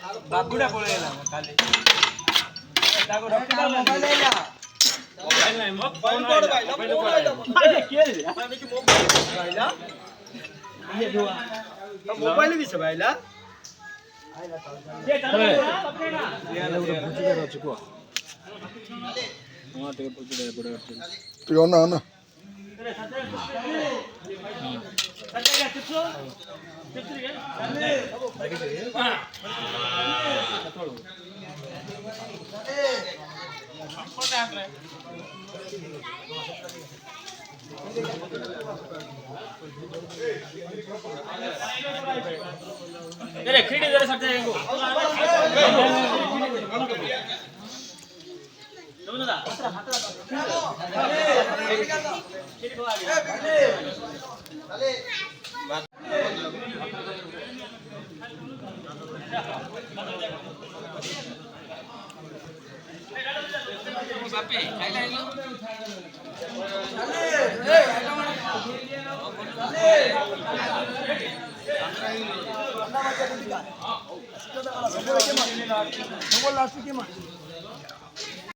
बाबूडा बोलायला खाली मोबाईल नाही मग फोन मोबाईल दिस भाईला खिड़ी जरा सकते हैं इनको लास्ट की